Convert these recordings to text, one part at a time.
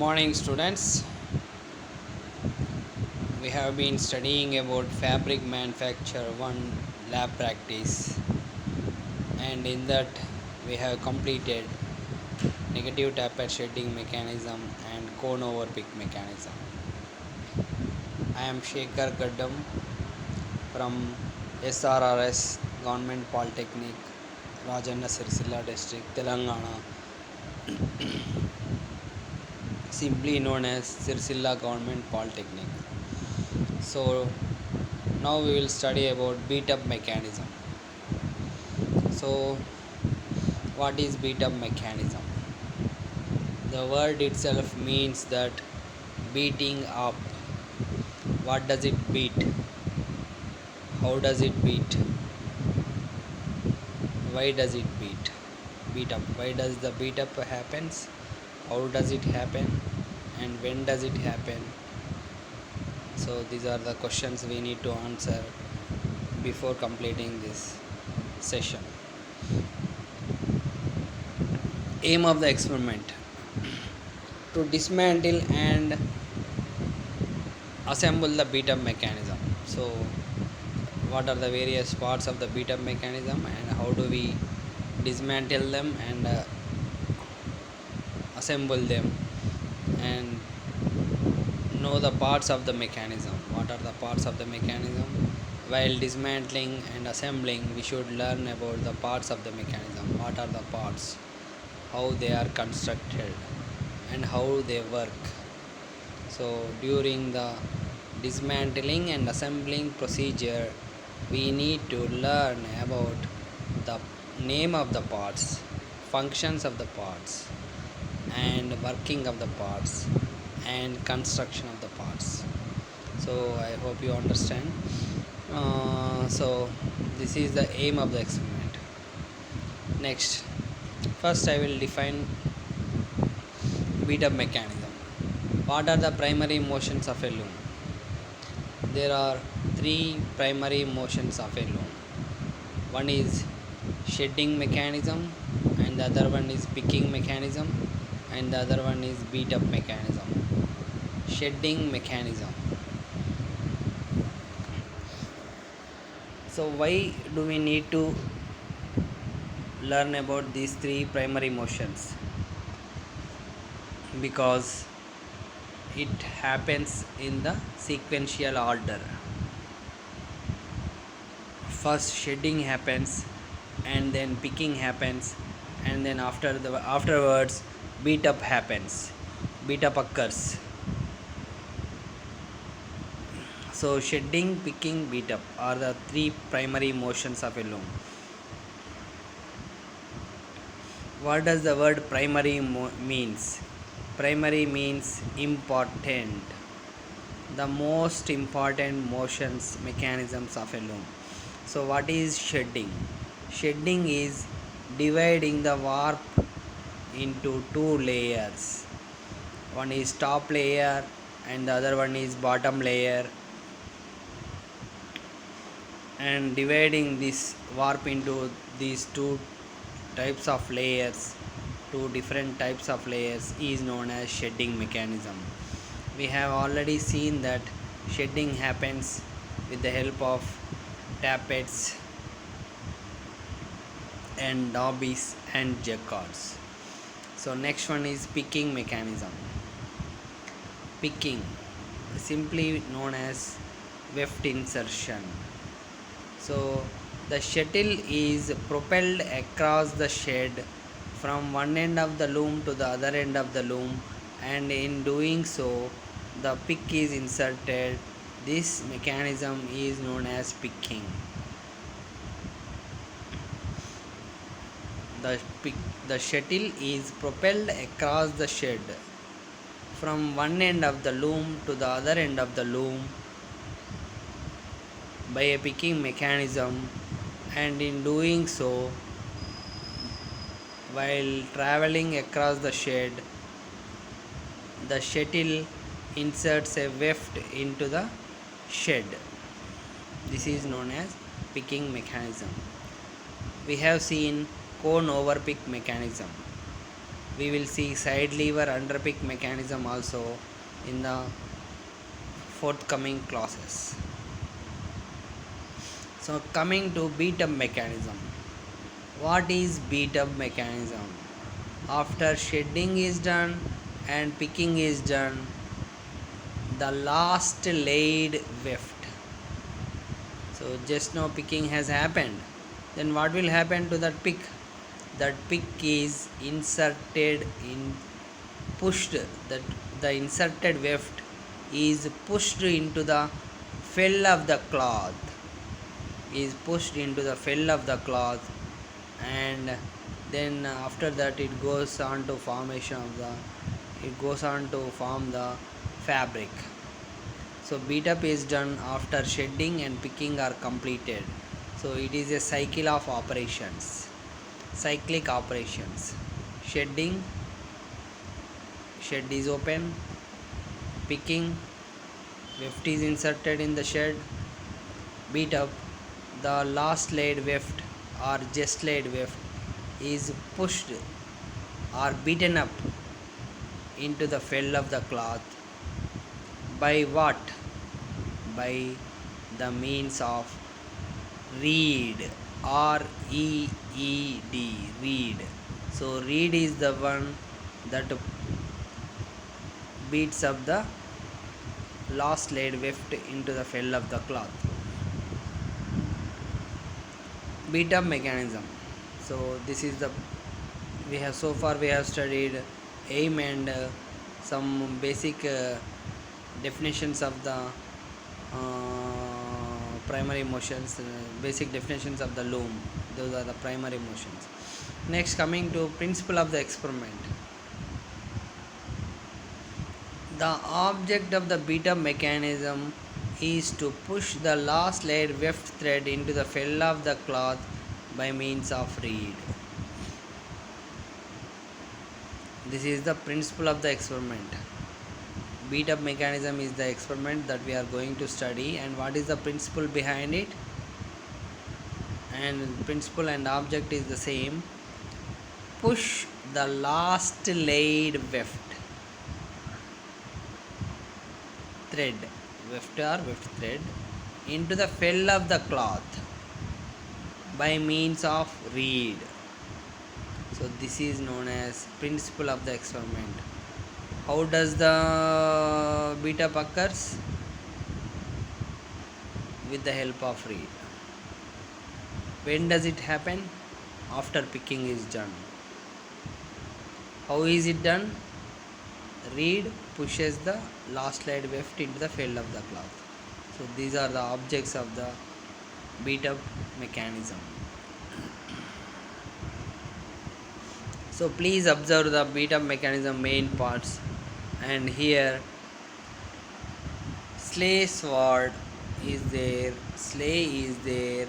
Morning, students. We have been studying about fabric manufacture one lab practice, and in that we have completed negative taper shedding mechanism and cone over pick mechanism. I am Shekhar Gaddam from SRRS Government Polytechnic, Rajanna Sircilla District, Telangana, simply known as Sircilla Government Polytechnic. So now we will study about beat up mechanism. So what is beat up mechanism? The word itself means that beating up. What does it beat? How does it beat? Why does it beat? Beat up. Why does the beat up happens? How does it happen? And when does it happen? So these are the questions we need to answer before completing this session. Aim of the experiment: to dismantle and assemble the beat up mechanism. So what are the various parts of the beat up mechanism and how do we dismantle them and assemble them, and know the parts of the mechanism. What are the parts of the mechanism? While dismantling and assembling, we should learn about the parts of the mechanism. What are the parts, how they are constructed, and how they work. So during the dismantling and assembling procedure, we need to learn about the name of the parts, functions of the parts, and working of the parts, and construction of the parts. So I hope you understand. So this is the aim of the experiment. Next, first I will define beat up mechanism. What are the primary motions of a loom? There are three primary motions of a loom. One is shedding mechanism, and the other one is picking mechanism, and the other one is beat up mechanism. Shedding mechanism. So why do we need to learn about these three primary motions? Because it happens in the sequential order. First shedding happens, and then picking happens, and then afterwards beat up happens. Beat up occurs. So shedding, picking, beat up are the three primary motions of a loom. What does the word primary means? Primary means important. The most important motions mechanisms of a loom. So what is shedding? Shedding is dividing the warp into two layers. One is top layer and the other one is bottom layer, and dividing this warp into these two types of layers, two different types of layers, is known as shedding mechanism. We have already seen that shedding happens with the help of tappets and dobbies and jacquards. So next one is picking mechanism. Picking, simply known as weft insertion. So the shuttle is propelled across the shed from one end of the loom to the other end of the loom, and in doing so the pick is inserted. This mechanism is known as picking. The shuttle is propelled across the shed from one end of the loom to the other end of the loom by a picking mechanism, and in doing so, while traveling across the shed, the shuttle inserts a weft into the shed. This is known as picking mechanism. We have seen cone over pick mechanism. We will see side lever underpick mechanism also in the forthcoming classes. So coming to beat up mechanism. What is beat up mechanism? After shedding is done and picking is done, the last laid weft. So just now picking has happened. Then what will happen to that pick? That pick is inserted in pushed, that the inserted weft is pushed into the fell of the cloth, and then after that it goes on to form the fabric. So beat up is done after shedding and picking are completed. So it is a cyclic operations. Shedding, shed is open, picking, weft is inserted in the shed, beat up, the last laid weft or just laid weft is pushed or beaten up into the fell of the cloth. By what? By the means of reed, R-E-E-D, reed. So reed is the one that beats up the last laid weft into the fell of the cloth. Beat up mechanism. So this is the we have studied aim and some basic definitions of the primary motions, basic definitions of the loom. Those are the primary motions. Next, coming to principle of the experiment. The object of the beat up mechanism is to push the last laid weft thread into the fell of the cloth by means of reed. This is the principle of the experiment. Beat up mechanism is the experiment that we are going to study, and what is the principle behind it? And principle and object is the same. Push the last laid weft thread into the fell of the cloth by means of reed. So this is known as principle of the experiment. How does the beat up occurs? With the help of reed. When does it happen? After picking is done. How is it done? Reed pushes the last laid weft into the fell of the cloth. So these are the objects of the beat up mechanism. So please observe the beat up mechanism main parts, and here sleigh sword is there, sleigh is there,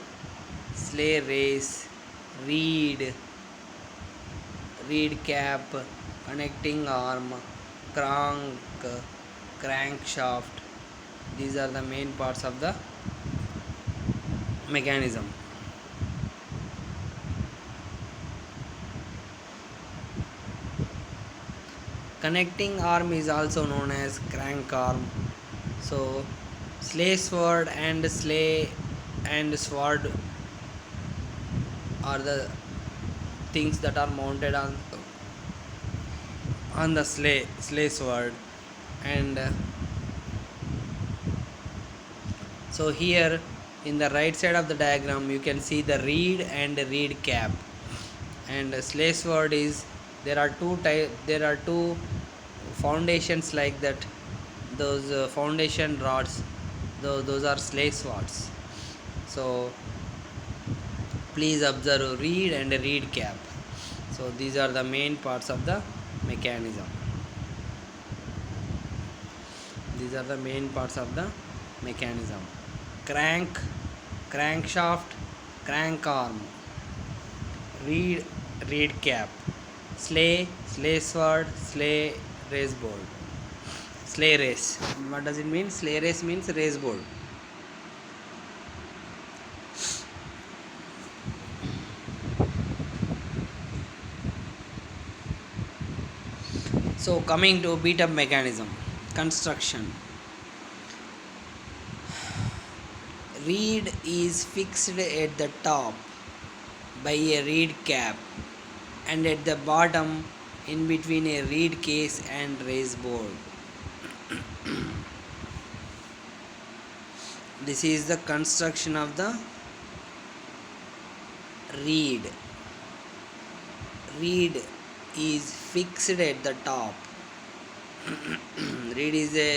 sleigh race, reed cap, connecting arm, crankshaft. These are the main parts of the mechanism. Connecting arm is also known as crank arm. So sleigh sword and sword are the things that are mounted on the sleigh sword, and so here in the right side of the diagram you can see the reed and reed cap, and sleigh sword is there are two foundations like that. Those foundation rods, those are sleigh swords. So please observe reed and reed cap. So these are the main parts of the mechanism. Crankshaft, crank arm, reed cap, sleigh sword, sleigh race. What does it mean? Sleigh race means race board. So coming to beat up mechanism construction, reed is fixed at the top by a reed cap and at the bottom in between a reed case and raise board. This is the construction of the reed. Reed is fixed at the top. Reed is a